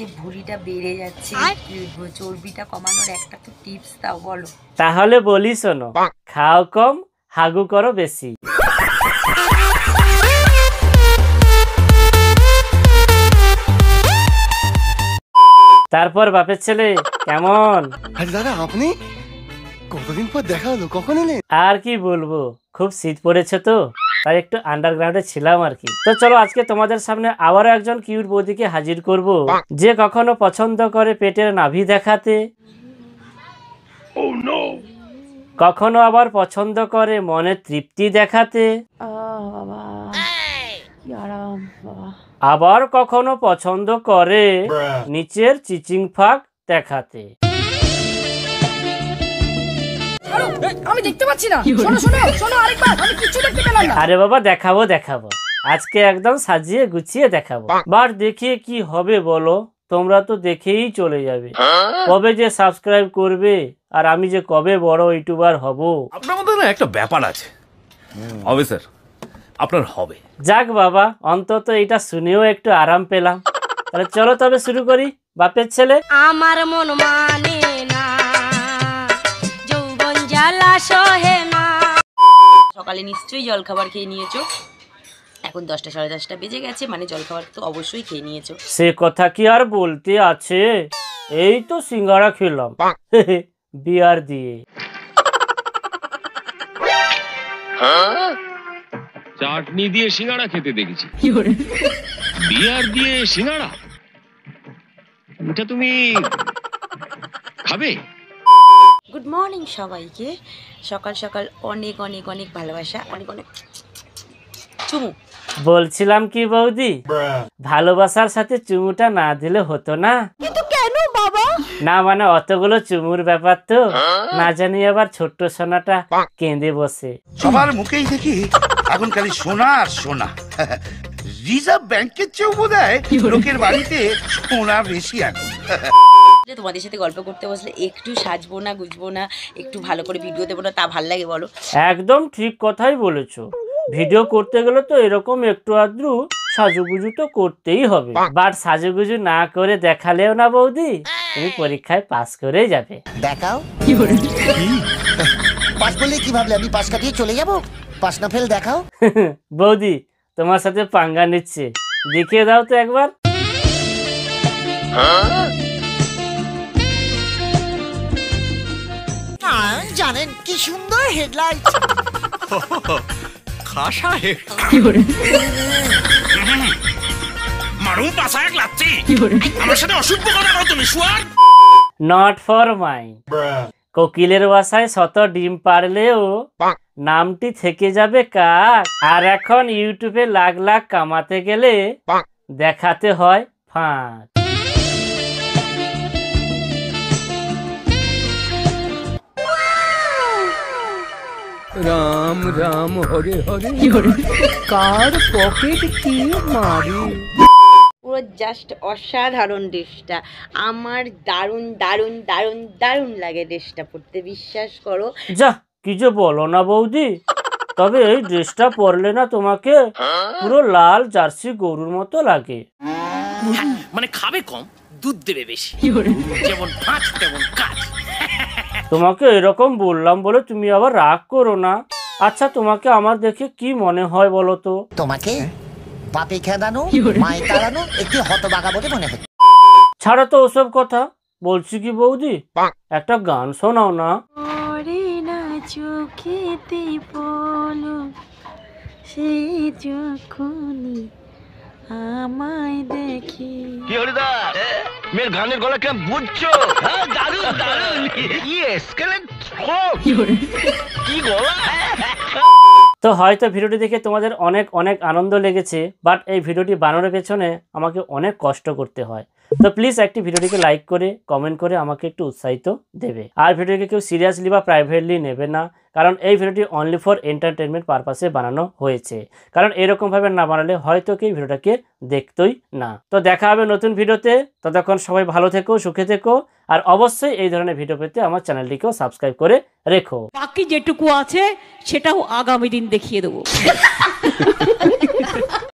যে ভুঁড়িটা বেড়ে যাচ্ছে, চর্বিটা কমানোর একটা তো টিপস দাও বলো। তাহলে বলি শোনো, খাও কম হাগু করো বেশি। তারপর বাপের ছেলে কেমন? আরে দাদা আপনি কতদিন পর দেখা হলো, কখন এলেন? আর কি বলবো, খুব শীত পড়েছে তো তাই একটু আন্ডারগ্রাউন্ডে ছিলাম আর কি। তো চলো আজকে তোমাদের সামনে আবারও একজন কিউট বৌদিকে হাজির করব, যে কখনো পছন্দ করে পেটের নাভি দেখাতে, কখনো আবার পছন্দ করে মনের তৃপ্তি দেখাতে, আবার কখনো পছন্দ করে নিচের চিচিং ফাঁক দেখাতে। আমি দেখতে পাচ্ছি না, শোনো শোনো শোনো আরেকবার, আমি কিছু দেখতে পেলাম না। আরে বাবা দেখাবো দেখাবো, আজকে একদম সাজিয়ে গুছিয়ে দেখাবো। বাট দেখিয়ে কি হবে বলো, তোমরা তো দেখেই চলে যাবে। কবে যে সাবস্ক্রাইব করবে আর আমি যে কবে বড় ইউটিউবার হব। আপনার মধ্যে না একটা ব্যাপার আছে, হবে স্যার, আপনার হবে। যাক বাবা, অন্তত এটা শুনেও একটু আরাম পেলাম। তাহলে চলো তবে শুরু করি। বাপের ছেলে আমার মন মানে না, যৌবন জ্বালা সহে না। সকালে নিশ্চয়ই জলখাবার খেয়ে নিয়েছো, এখন 10টা সাড়ে 10টা বেজে গেছে, মানে জলখাবার তো অবশ্যই খেয়ে নিয়েছো। সে কথা কি আর বলতে আছে, এই তো সিঙ্গাড়া খেলাম বিয়ার দিয়ে। চাটনি দিয়ে সিঙ্গাড়া খেতে দেখেছি, বিয়ার দিয়ে সিঙ্গাড়া, এটা তুমি খাবে? গুড মর্নিং সবাইকে, সকাল সকাল অনেক অনেক অনেক ভালোবাসা, অনেক অনেক চুমু। বলছিলাম কি বৌদি, ভালোবাসার সাথে চুমুটা না দিলে হতো না? কিন্তু কেন বাবা? না মানে অতগুলো চুমুর ব্যাপার তো, না জানি আবার ছোট্ট সোনাটা কেঁদে বসে। সবার মুখেই দেখি এখন খালি সোনা আর সোনা। রিজার্ভ ব্যাংকের চেয়েও বোধ হয় লোকের বাড়িতে সোনা বেশি এখন। তোমাদের সাথে গল্প করতে বসলে একটু সাজবো না, গুজবো না, একটু ভালো করে ভিডিও দেবো না, তা ভাল লাগে বলো? একদম ঠিক কথাই বলেছো। ভিডিও করতে গেলে তো এরকম একটু আদ্রু সাজুগুজু তো করতেই হবে। বাট সাজুগুজু না করে দেখালেও না বৌদি, তুমি পরীক্ষায় পাস করেই যাবে। দেখাও পাস বললে কি ভাবলে আমি পাস কাটিয়ে চলে যাব? পাস না ফেল দেখাও। বৌদি তোমার সাথে পাঙ্গা নিচ্ছে, দেখিয়ে দাও তো একবার। জানেন কি সুন্দর হেডলাইট, খাসা হে মারুম পাশা এক লাচ্ছি, আমার সাথে অসভ্য কথা বলো তুমি শুয়ার। Not for mind. কোকিলের বাসায় শত ডিম পারলেও নামটি থেকে যাবে কাক। আর এখন ইউটিউবে লাখ লাখ কামাতে গেলে দেখাতে হয় ফাঁক। রাম রাম হরে হরে কার পকেট কি মারি। পুরো জাস্ট অসাধারণ ড্রেসটা, আমার দারুণ দারুণ দারুণ দারুণ লাগে ড্রেসটা পরতে, বিশ্বাস করো। যা কি যে বলো না বৌদি, তবে এই ড্রেসটা পরলে না তোমাকে পুরো লাল জার্সি গরুর মতো লাগে। মানে খাবে কম, দুধ দেবে বেশি, যেমন পাঁচ তেমন কাজ। তোমাকে এরকম বললাম বলে তুমি আবার রাগ করো না। আচ্ছা তোমাকে আমার দেখে কি মনে হয় বলো তো? তোমাকে বাপে খেদানো মায়ে তাড়ানো একটি হতবাগা বলে মনে হয়। ছাড়ো তো ওসব কথা, বলছি কি বৌদি একটা গান শোনাও না। ওরে না চোখেতে পলো সে যখনই আমায় দেখি। কি হলো দা, মেয়ের গানের গলা কেমন বুঝছো? দারুণ দারুণ, কি গলা। তো হয়তো ভিডিওটি দেখে তোমাদের অনেক অনেক আনন্দ লেগেছে, বাট এই ভিডিওটি বানানোর পেছনে আমাকে অনেক কষ্ট করতে হয়। তো প্লিজ একটি ভিডিওটিকে লাইক করে কমেন্ট করে আমাকে একটু উৎসাহিত দেবে। আর ভিডিওটিকে কেউ সিরিয়াসলি বা প্রাইভেটলি নেবে না, কারণ এই ভিডিওটি অনলি ফর এন্টারটেনমেন্ট পারপাসে বানানো হয়েছে। কারণ এরকমভাবে না বানালে হয়তো কেউ ভিডিওটাকে দেখতোই না। তো দেখা হবে নতুন ভিডিওতে, ততক্ষণ সবাই ভালো থেকো, সুখে থেকো, আর অবশ্যই এই ধরনের ভিডিও পেতে আমার চ্যানেলটিকেও সাবস্ক্রাইব করে রেখো। বাকি যেটুকু আছে সেটাও আগামী দিন দেখিয়ে দেবো।